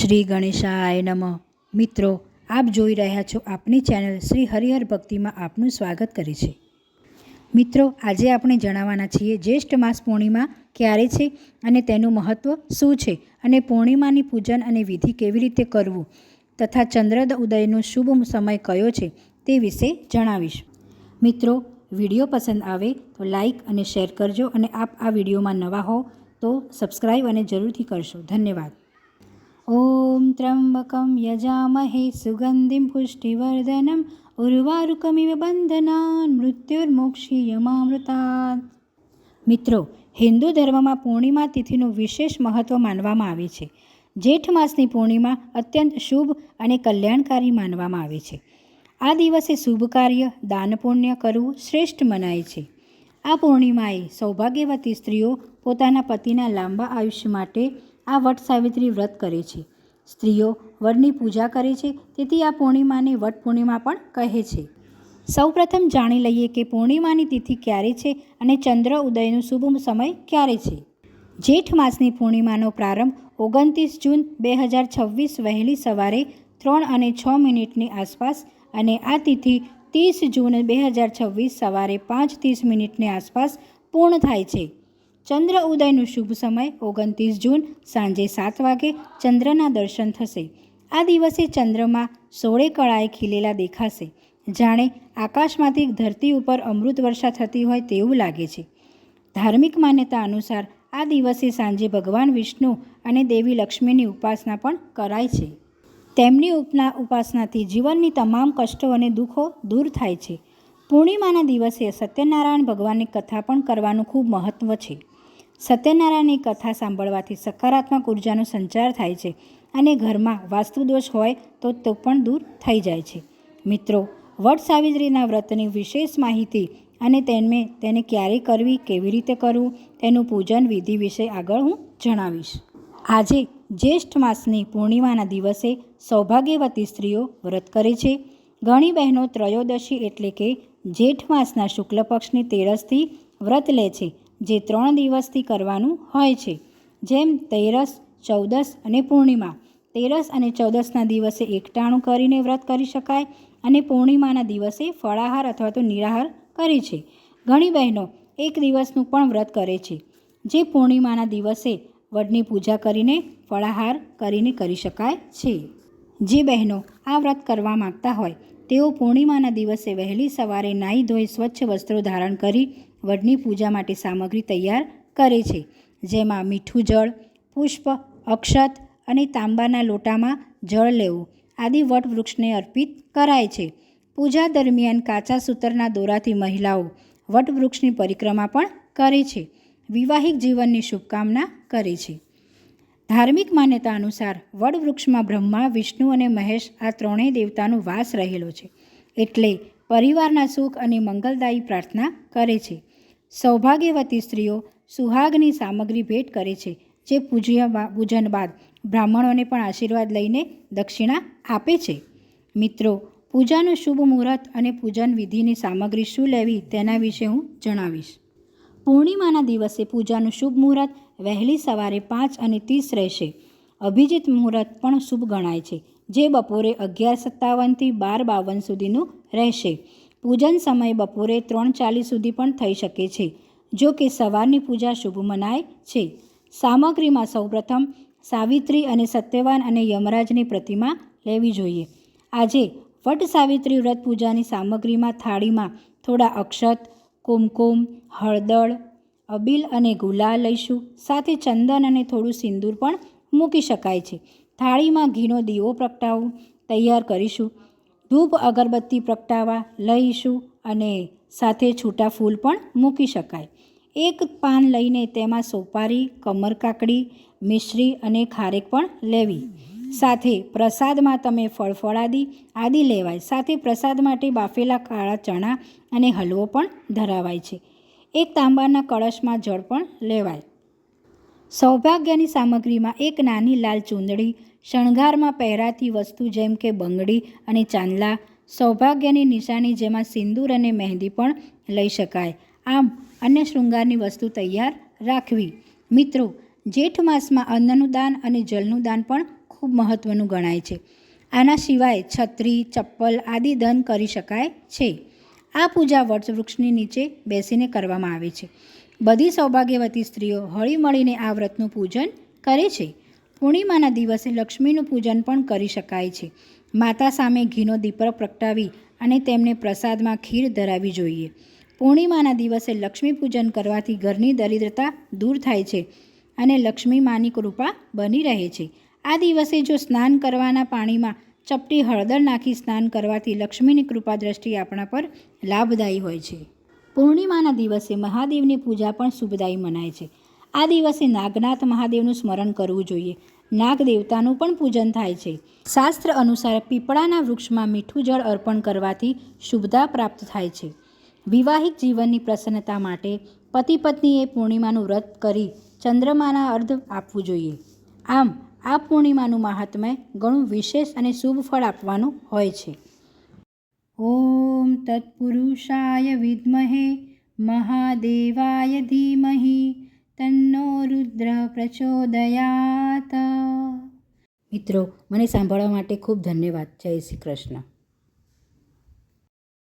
શ્રી ગણેશાય નમઃ. મિત્રો, આપ જોઈ રહ્યા છો આપની ચેનલ શ્રી હરિહર ભક્તિમાં આપનું સ્વાગત કરે છે. મિત્રો, આજે આપણે જણાવવાના છીએ જ્યેષ્ઠ માસ પૂર્ણિમા ક્યારે છે અને તેનું મહત્ત્વ શું છે અને પૂર્ણિમાની પૂજન અને વિધિ કેવી રીતે કરવું તથા ચંદ્ર ઉદયનો શુભ સમય કયો છે તે વિશે જણાવીશ. મિત્રો, વિડીયો પસંદ આવે તો લાઈક અને શેર કરજો અને આપ આ વિડીયોમાં નવા હો તો સબસ્ક્રાઈબ અને જરૂરથી કરશો. ધન્યવાદ. ઓમ ત્ર્યંબકમ યજામહે સુગંધિમ પુષ્ટિવર્ધનમ ઉર્વારુકમિવ બંધનાન મૃત્યુર્મોક્ષીયમામૃતાત. મિત્રો, હિન્દુ ધર્મમાં પૂર્ણિમા તિથિનું વિશેષ મહત્ત્વ માનવામાં આવે છે. જેઠ માસની પૂર્ણિમા અત્યંત શુભ અને કલ્યાણકારી માનવામાં આવે છે. આ દિવસે શુભ કાર્ય, દાન પુણ્ય કરવું શ્રેષ્ઠ મનાય છે. આ પૂર્ણિમાએ સૌભાગ્યવતી સ્ત્રીઓ પોતાના પતિના લાંબા આયુષ્ય માટે આ વટ સાવિત્રી વ્રત કરે છે. સ્ત્રીઓ વડની પૂજા કરે છે, તેથી આ પૂર્ણિમાને વટ પૂર્ણિમા પણ કહે છે. સૌપ્રથમ જાણી લઈએ કે પૂર્ણિમાની તિથિ ક્યારે છે અને ચંદ્ર ઉદયનો શુભ સમય ક્યારે છે. જેઠ માસની પૂર્ણિમાનો પ્રારંભ 29 જૂન 2026 વહેલી સવારે 3:06 આસપાસ અને આ તિથિ 30 જૂન 2026 સવારે 5:30 આસપાસ પૂર્ણ થાય છે. ચંદ્ર ઉદયનો શુભ સમય 29 જૂન સાંજે 7 વાગે ચંદ્રના દર્શન થશે. આ દિવસે ચંદ્રમાં 16 કળાએ ખીલેલા દેખાશે. જાણે આકાશમાંથી ધરતી ઉપર અમૃત વર્ષા થતી હોય તેવું લાગે છે. ધાર્મિક માન્યતા અનુસાર આ દિવસે સાંજે ભગવાન વિષ્ણુ અને દેવી લક્ષ્મીની ઉપાસના પણ કરાય છે. તેમની ઉપાસનાથી જીવનની તમામ કષ્ટો અને દુઃખો દૂર થાય છે. પૂર્ણિમાના દિવસે સત્યનારાયણ ભગવાનની કથા પણ કરવાનું ખૂબ મહત્ત્વ છે. સત્યનારાયણની કથા સાંભળવાથી સકારાત્મક ઉર્જાનો સંચાર થાય છે અને ઘરમાં વાસ્તુદોષ હોય તો તે પણ દૂર થઈ જાય છે. મિત્રો, વટ સાવિત્રીના વ્રતની વિશેષ માહિતી અને તેને ક્યારે કરવી, કેવી રીતે કરવું, તેનું પૂજન વિધિ વિશે આગળ હું જણાવીશ. આજે જ્યેષ્ઠ માસની પૂર્ણિમાના દિવસે સૌભાગ્યવતી સ્ત્રીઓ વ્રત કરે છે. ઘણી બહેનો ત્રયોદશી એટલે કે જેઠ માસના શુક્લ પક્ષની તેરસથી વ્રત લે છે, જે 3 દિવસથી કરવાનું હોય છે. જેમ તેરસ, ચૌદસ અને પૂર્ણિમા. તેરસ અને ચૌદસના દિવસે એકટાણું કરીને વ્રત કરી શકાય અને પૂર્ણિમાના દિવસે ફળાહાર અથવા તો નિરાહાર કરે છે. ઘણી બહેનો એક દિવસનું પણ વ્રત કરે છે, જે પૂર્ણિમાના દિવસે વડની પૂજા કરીને ફળાહાર કરીને કરી શકાય છે. જે બહેનો આ વ્રત કરવા માગતા હોય તેઓ પૂર્ણિમાના દિવસે વહેલી સવારે નાહી ધોઈ સ્વચ્છ વસ્ત્રો ધારણ કરી વડની પૂજા માટે સામગ્રી તૈયાર કરે છે. જેમાં મીઠું જળ, પુષ્પ, અક્ષત અને તાંબાના લોટામાં જળ લેવું આદિ વટ વૃક્ષને અર્પિત કરાય છે. પૂજા દરમિયાન કાચા સૂતરના દોરાથી મહિલાઓ વટ વૃક્ષની પરિક્રમા પણ કરે છે. વિવાહિક જીવનની શુભકામના કરે છે. ધાર્મિક માન્યતા અનુસાર વડ વૃક્ષમાં બ્રહ્મા, વિષ્ણુ અને મહેશ આ ત્રણેય દેવતાનો વાસ રહેલો છે, એટલે પરિવારના સુખ અને મંગલદાયી પ્રાર્થના કરે છે. સૌભાગ્યવતી સ્ત્રીઓ સુહાગની સામગ્રી ભેટ કરે છે, જે પૂજન બાદ બ્રાહ્મણોને પણ આશીર્વાદ લઈને દક્ષિણા આપે છે. મિત્રો, પૂજાનું શુભ મુહૂર્ત અને પૂજન વિધિની સામગ્રી શું લેવી તેના વિશે હું જણાવીશ. પૂર્ણિમાના દિવસે પૂજાનું શુભ મુહૂર્ત વહેલી સવારે 5:30 રહેશે. અભિજીત મુહૂર્ત પણ શુભ ગણાય છે, જે બપોરે 11:57 થી 12:52 સુધીનું રહેશે. પૂજન સમય બપોરે 3:40 સુધી પણ થઈ શકે છે. જો કે સવારની પૂજા શુભ મનાય છે. સામગ્રીમાં સૌપ્રથમ સાવિત્રી અને સત્યવાન અને યમરાજની પ્રતિમા લેવી જોઈએ. આજે વટ સાવિત્રી વ્રત પૂજાની સામગ્રીમાં થાળીમાં થોડા અક્ષત, કુમકુમ, હળદર, અબીલ અને ગુલાલ લઈશું. સાથે ચંદન અને થોડું સિંદૂર પણ મૂકી શકાય છે. થાળીમાં ઘીનો દીવો પ્રગટાવવું તૈયાર કરીશું. ધૂપ અગરબત્તી પ્રગટાવવા લઈશું અને સાથે છૂટા ફૂલ પણ મૂકી શકાય. એક પાન લઈને તેમાં સોપારી, કમરકાકડી, મિશ્રી અને ખારેક પણ લેવી. સાથે પ્રસાદમાં તમે ફળફળાદી આદિ લેવાય. સાથે પ્રસાદ માટે બાફેલા કાળા ચણા અને હલવો પણ ધરાવાય છે. એક તાંબાના કળશમાં જળ પણ લેવાય. સૌભાગ્યની સામગ્રીમાં એક નાની લાલ ચૂંદડી, શણગારમાં પહેરાતી વસ્તુ જેમ કે બંગડી અને ચાંદલા, સૌભાગ્યની નિશાની જેમાં સિંદૂર અને મહેંદી પણ લઈ શકાય. આમ અન્ય શૃંગારની વસ્તુ તૈયાર રાખવી. મિત્રો, જેઠ માસમાં અન્નનું દાન અને જલનું દાન પણ ખૂબ મહત્ત્વનું ગણાય છે. આના સિવાય છત્રી, ચપ્પલ આદિ દાન કરી શકાય છે. આ પૂજા વટવૃક્ષની નીચે બેસીને કરવામાં આવે છે. બધી સૌભાગ્યવતી સ્ત્રીઓ હળીમળીને આ વ્રતનું પૂજન કરે છે. પૂર્ણિમાના દિવસે લક્ષ્મીનું પૂજન પણ કરી શકાય છે. માતા સામે ઘીનો દીપક પ્રગટાવી અને તેમને પ્રસાદમાં ખીર ધરાવવી જોઈએ. પૂર્ણિમાના દિવસે લક્ષ્મી પૂજન કરવાથી ઘરની દરિદ્રતા દૂર થાય છે અને લક્ષ્મી માની કૃપા બની રહે છે. આ દિવસે જો સ્નાન કરવાના પાણીમાં ચપટી હળદર નાખી સ્નાન કરવાથી લક્ષ્મીની કૃપા દ્રષ્ટિ આપણા પર લાભદાયી હોય છે. પૂર્ણિમાના દિવસે મહાદેવની પૂજા પણ શુભદાયી મનાય છે. આ દિવસે નાગનાથ મહાદેવનું સ્મરણ કરવું જોઈએ. નાગ દેવતાનું પણ પૂજન થાય છે. શાસ્ત્ર અનુસાર પીપળાના વૃક્ષમાં મીઠું જળ અર્પણ કરવાથી શુભતા પ્રાપ્ત થાય છે. વિવાહિક જીવનની પ્રસન્નતા માટે પતિ પત્નીએ પૂર્ણિમાનું વ્રત કરી ચંદ્રમાના અર્ધ આપવું જોઈએ. આમ આ પૂર્ણિમાનું મહાત્મ્ય ઘણું વિશેષ અને શુભ ફળ આપવાનું હોય છે. ઓમ તત્પુરુષાય વિદ્મહે મહાદેવાય ધીમહિ તન્નો રુદ્ર પ્રચોદયાત. મિત્રો, મને સાંભળવા માટે ખૂબ ધન્યવાદ. જય શ્રી કૃષ્ણ.